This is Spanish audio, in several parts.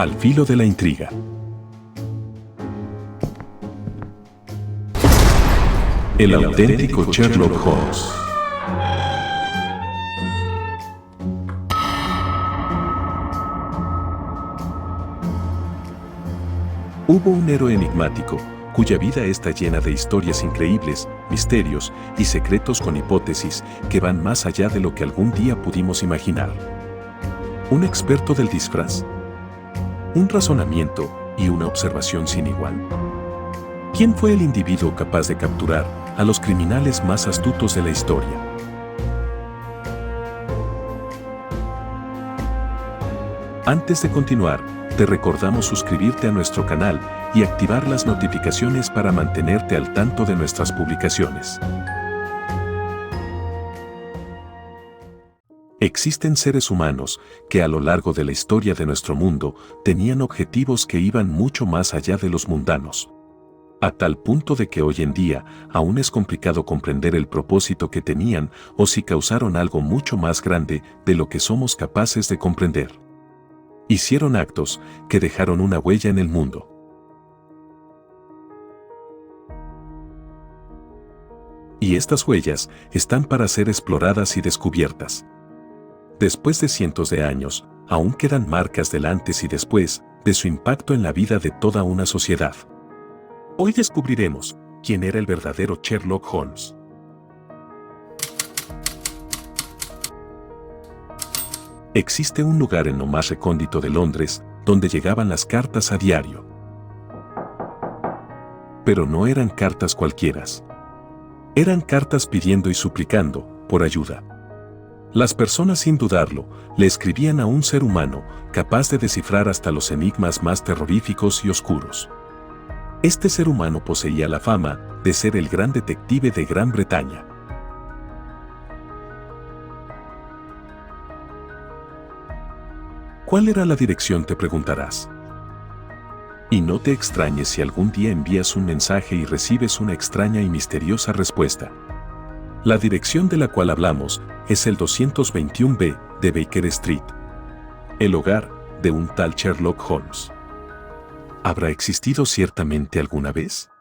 Al filo de la intriga. El auténtico Sherlock Holmes. Hubo un héroe enigmático, cuya vida está llena de historias increíbles, misterios y secretos con hipótesis que van más allá de lo que algún día pudimos imaginar. Un experto del disfraz, un razonamiento y una observación sin igual. ¿Quién fue el individuo capaz de capturar a los criminales más astutos de la historia? Antes de continuar, te recordamos suscribirte a nuestro canal y activar las notificaciones para mantenerte al tanto de nuestras publicaciones. Existen seres humanos que a lo largo de la historia de nuestro mundo tenían objetivos que iban mucho más allá de los mundanos. A tal punto de que hoy en día aún es complicado comprender el propósito que tenían o si causaron algo mucho más grande de lo que somos capaces de comprender. Hicieron actos que dejaron una huella en el mundo. Y estas huellas están para ser exploradas y descubiertas. Después de cientos de años, aún quedan marcas del antes y después de su impacto en la vida de toda una sociedad. Hoy descubriremos quién era el verdadero Sherlock Holmes. Existe un lugar en lo más recóndito de Londres donde llegaban las cartas a diario. Pero no eran cartas cualquiera. Eran cartas pidiendo y suplicando por ayuda. Las personas, sin dudarlo, le escribían a un ser humano capaz de descifrar hasta los enigmas más terroríficos y oscuros. Este ser humano poseía la fama de ser el gran detective de Gran Bretaña. ¿Cuál era la dirección?, te preguntarás. Y no te extrañes si algún día envías un mensaje y recibes una extraña y misteriosa respuesta. La dirección de la cual hablamos es el 221B de Baker Street, el hogar de un tal Sherlock Holmes. ¿Habrá existido ciertamente alguna vez?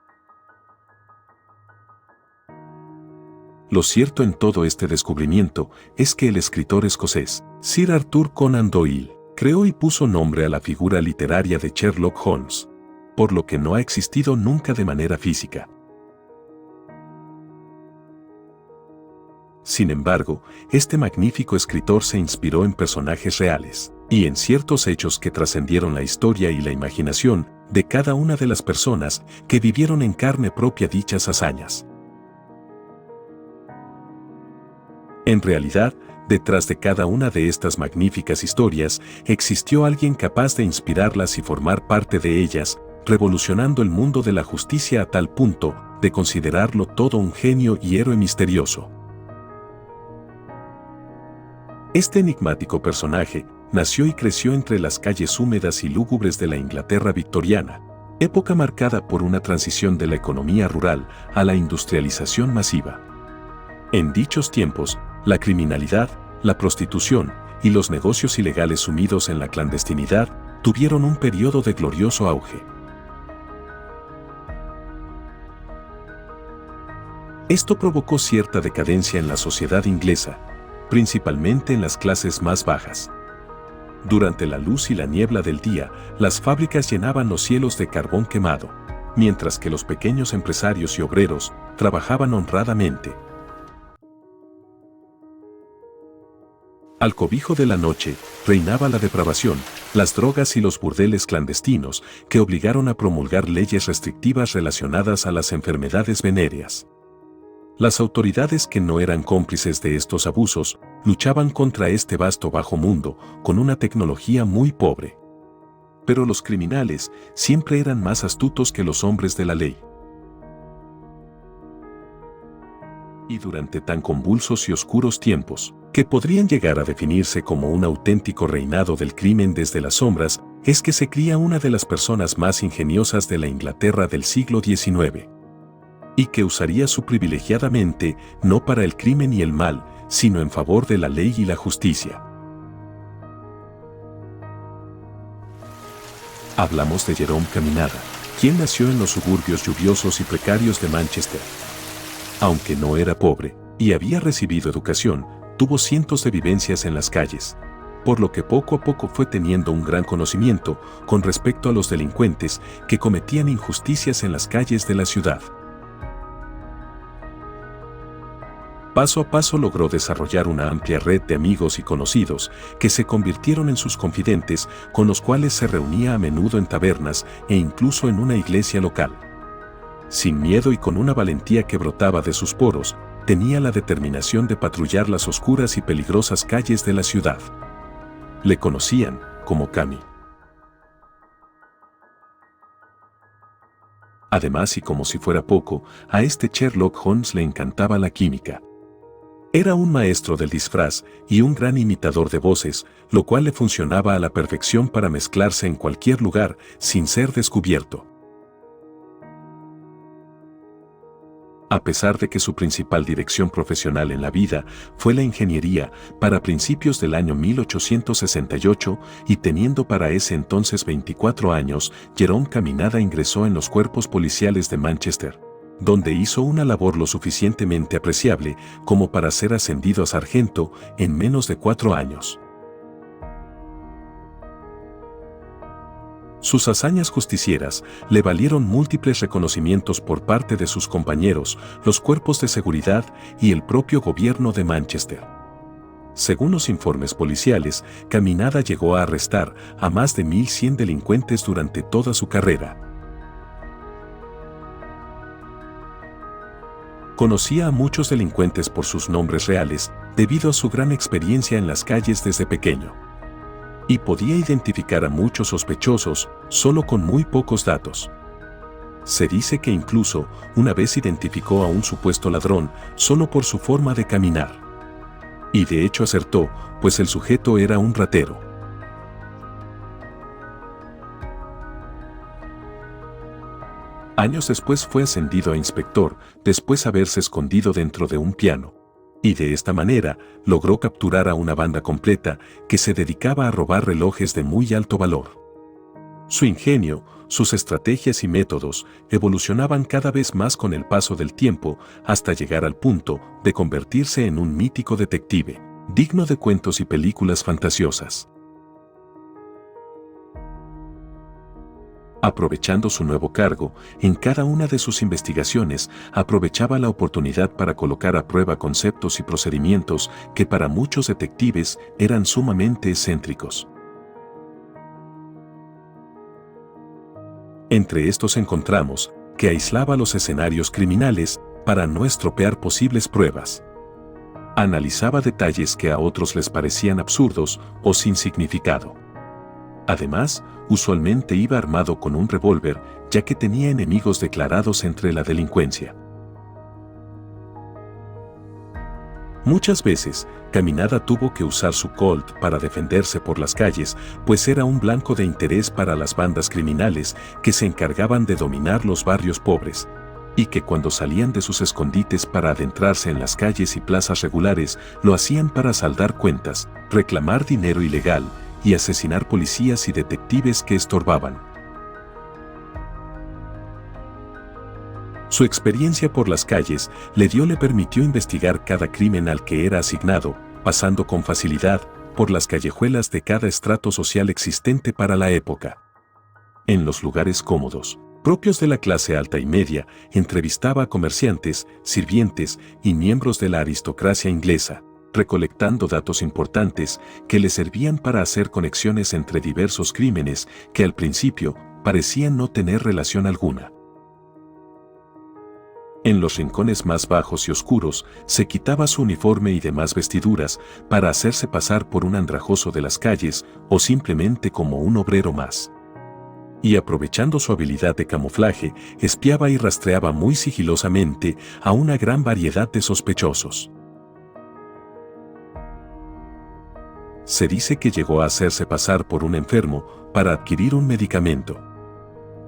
Lo cierto en todo este descubrimiento es que el escritor escocés, Sir Arthur Conan Doyle, creó y puso nombre a la figura literaria de Sherlock Holmes, por lo que no ha existido nunca de manera física. Sin embargo, este magnífico escritor se inspiró en personajes reales y en ciertos hechos que trascendieron la historia y la imaginación de cada una de las personas que vivieron en carne propia dichas hazañas. En realidad, detrás de cada una de estas magníficas historias existió alguien capaz de inspirarlas y formar parte de ellas, revolucionando el mundo de la justicia a tal punto de considerarlo todo un genio y héroe misterioso. Este enigmático personaje nació y creció entre las calles húmedas y lúgubres de la Inglaterra victoriana, época marcada por una transición de la economía rural a la industrialización masiva. En dichos tiempos, la criminalidad, la prostitución y los negocios ilegales sumidos en la clandestinidad tuvieron un periodo de glorioso auge. Esto provocó cierta decadencia en la sociedad inglesa, principalmente en las clases más bajas. Durante la luz y la niebla del día, las fábricas llenaban los cielos de carbón quemado, mientras que los pequeños empresarios y obreros trabajaban honradamente. Al cobijo de la noche, reinaba la depravación, las drogas y los burdeles clandestinos que obligaron a promulgar leyes restrictivas relacionadas a las enfermedades venéreas. Las autoridades, que no eran cómplices de estos abusos, luchaban contra este vasto bajo mundo con una tecnología muy pobre. Pero los criminales siempre eran más astutos que los hombres de la ley. Y durante tan convulsos y oscuros tiempos, que podrían llegar a definirse como un auténtico reinado del crimen desde las sombras, es que se cría una de las personas más ingeniosas de la Inglaterra del siglo XIX. Y que usaría su privilegiada mente no para el crimen y el mal, sino en favor de la ley y la justicia. Hablamos de Jerome Caminada, quien nació en los suburbios lluviosos y precarios de Manchester. Aunque no era pobre y había recibido educación, tuvo cientos de vivencias en las calles, por lo que poco a poco fue teniendo un gran conocimiento con respecto a los delincuentes que cometían injusticias en las calles de la ciudad. Paso a paso logró desarrollar una amplia red de amigos y conocidos que se convirtieron en sus confidentes, con los cuales se reunía a menudo en tabernas e incluso en una iglesia local. Sin miedo y con una valentía que brotaba de sus poros, tenía la determinación de patrullar las oscuras y peligrosas calles de la ciudad. Le conocían como Cami. Además, y como si fuera poco, a este Sherlock Holmes le encantaba la química. Era un maestro del disfraz y un gran imitador de voces, lo cual le funcionaba a la perfección para mezclarse en cualquier lugar sin ser descubierto. A pesar de que su principal dirección profesional en la vida fue la ingeniería, para principios del año 1868 y teniendo para ese entonces 24 años, Jerome Caminada ingresó en los cuerpos policiales de Manchester, donde hizo una labor lo suficientemente apreciable como para ser ascendido a sargento en menos de 4 años. Sus hazañas justicieras le valieron múltiples reconocimientos por parte de sus compañeros, los cuerpos de seguridad y el propio gobierno de Manchester. Según los informes policiales, Caminada llegó a arrestar a más de 1.100 delincuentes durante toda su carrera. Conocía a muchos delincuentes por sus nombres reales, debido a su gran experiencia en las calles desde pequeño. Y podía identificar a muchos sospechosos solo con muy pocos datos. Se dice que incluso una vez identificó a un supuesto ladrón solo por su forma de caminar. Y de hecho acertó, pues el sujeto era un ratero. Años después fue ascendido a inspector, después de haberse escondido dentro de un piano. Y de esta manera logró capturar a una banda completa que se dedicaba a robar relojes de muy alto valor. Su ingenio, sus estrategias y métodos evolucionaban cada vez más con el paso del tiempo hasta llegar al punto de convertirse en un mítico detective, digno de cuentos y películas fantasiosas. Aprovechando su nuevo cargo, en cada una de sus investigaciones aprovechaba la oportunidad para colocar a prueba conceptos y procedimientos que para muchos detectives eran sumamente excéntricos. Entre estos encontramos que aislaba los escenarios criminales para no estropear posibles pruebas. Analizaba detalles que a otros les parecían absurdos o sin significado. Además, usualmente iba armado con un revólver, ya que tenía enemigos declarados entre la delincuencia. Muchas veces, Caminada tuvo que usar su Colt para defenderse por las calles, pues era un blanco de interés para las bandas criminales que se encargaban de dominar los barrios pobres, y que cuando salían de sus escondites para adentrarse en las calles y plazas regulares, lo hacían para saldar cuentas, reclamar dinero ilegal, y asesinar policías y detectives que estorbaban. Su experiencia por las calles le permitió investigar cada crimen al que era asignado, pasando con facilidad por las callejuelas de cada estrato social existente para la época. En los lugares cómodos, propios de la clase alta y media, entrevistaba a comerciantes, sirvientes y miembros de la aristocracia inglesa, recolectando datos importantes que le servían para hacer conexiones entre diversos crímenes que al principio parecían no tener relación alguna. En los rincones más bajos y oscuros se quitaba su uniforme y demás vestiduras para hacerse pasar por un andrajoso de las calles o simplemente como un obrero más. Y aprovechando su habilidad de camuflaje, espiaba y rastreaba muy sigilosamente a una gran variedad de sospechosos. Se dice que llegó a hacerse pasar por un enfermo para adquirir un medicamento.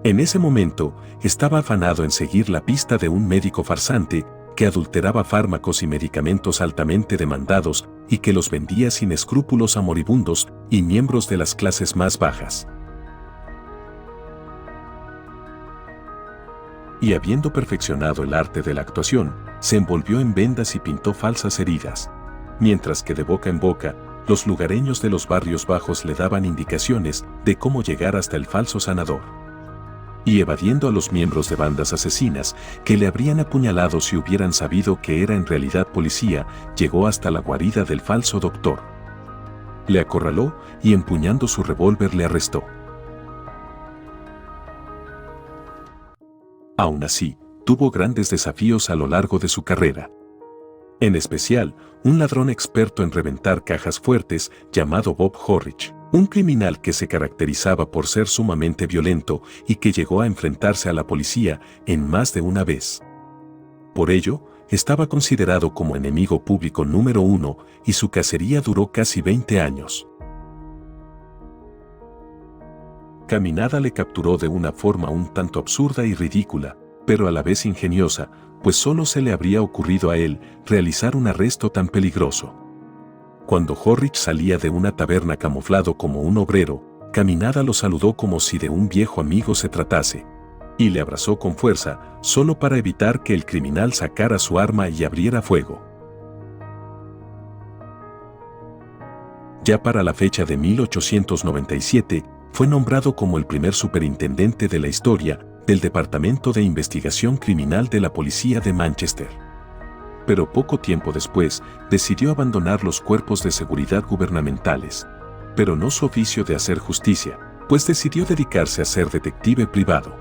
En ese momento, estaba afanado en seguir la pista de un médico farsante que adulteraba fármacos y medicamentos altamente demandados y que los vendía sin escrúpulos a moribundos y miembros de las clases más bajas. Y habiendo perfeccionado el arte de la actuación, se envolvió en vendas y pintó falsas heridas. Mientras que de boca en boca, los lugareños de los barrios bajos le daban indicaciones de cómo llegar hasta el falso sanador. Y evadiendo a los miembros de bandas asesinas que le habrían apuñalado si hubieran sabido que era en realidad policía, llegó hasta la guarida del falso doctor. Le acorraló y empuñando su revólver le arrestó. Aún así, tuvo grandes desafíos a lo largo de su carrera. En especial, un ladrón experto en reventar cajas fuertes llamado Bob Horrich, un criminal que se caracterizaba por ser sumamente violento y que llegó a enfrentarse a la policía en más de una vez. Por ello, estaba considerado como enemigo público número 1 y su cacería duró casi 20 años. Caminada le capturó de una forma un tanto absurda y ridícula, pero a la vez ingeniosa, pues solo se le habría ocurrido a él realizar un arresto tan peligroso. Cuando Horrich salía de una taberna camuflado como un obrero, Caminada lo saludó como si de un viejo amigo se tratase, y le abrazó con fuerza, solo para evitar que el criminal sacara su arma y abriera fuego. Ya para la fecha de 1897, fue nombrado como el primer superintendente de la historia del Departamento de Investigación Criminal de la Policía de Manchester. Pero poco tiempo después, decidió abandonar los cuerpos de seguridad gubernamentales, pero no su oficio de hacer justicia, pues decidió dedicarse a ser detective privado.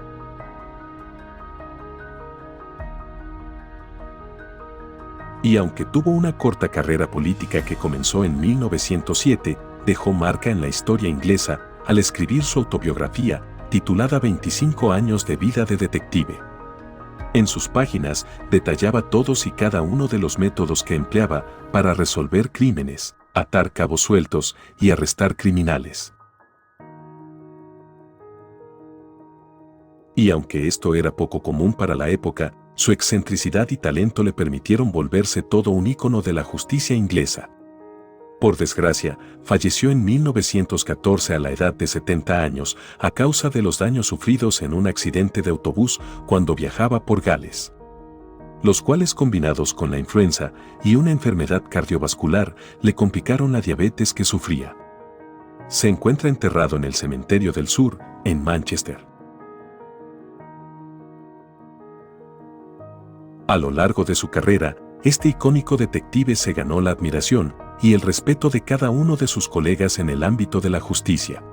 Y aunque tuvo una corta carrera política que comenzó en 1907, dejó marca en la historia inglesa al escribir su autobiografía, titulada 25 años de vida de detective. En sus páginas detallaba todos y cada uno de los métodos que empleaba para resolver crímenes, atar cabos sueltos y arrestar criminales. Y aunque esto era poco común para la época, su excentricidad y talento le permitieron volverse todo un ícono de la justicia inglesa. Por desgracia, falleció en 1914 a la edad de 70 años a causa de los daños sufridos en un accidente de autobús cuando viajaba por Gales, los cuales combinados con la influenza y una enfermedad cardiovascular le complicaron la diabetes que sufría. Se encuentra enterrado en el Cementerio del Sur, en Manchester. A lo largo de su carrera, este icónico detective se ganó la admiración y el respeto de cada uno de sus colegas en el ámbito de la justicia.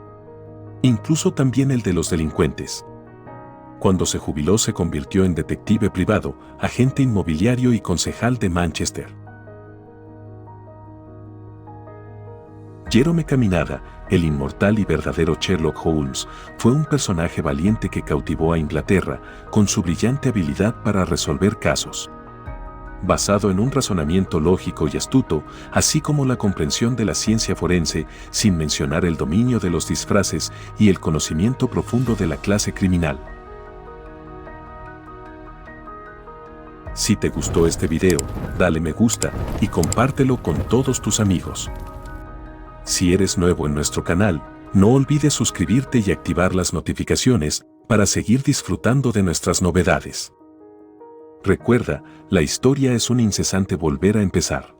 Incluso también el de los delincuentes. Cuando se jubiló se convirtió en detective privado, agente inmobiliario y concejal de Manchester. Jerome Caminada, el inmortal y verdadero Sherlock Holmes, fue un personaje valiente que cautivó a Inglaterra con su brillante habilidad para resolver casos. Basado en un razonamiento lógico y astuto, así como la comprensión de la ciencia forense, sin mencionar el dominio de los disfraces y el conocimiento profundo de la clase criminal. Si te gustó este video, dale me gusta y compártelo con todos tus amigos. Si eres nuevo en nuestro canal, no olvides suscribirte y activar las notificaciones para seguir disfrutando de nuestras novedades. Recuerda, la historia es un incesante volver a empezar.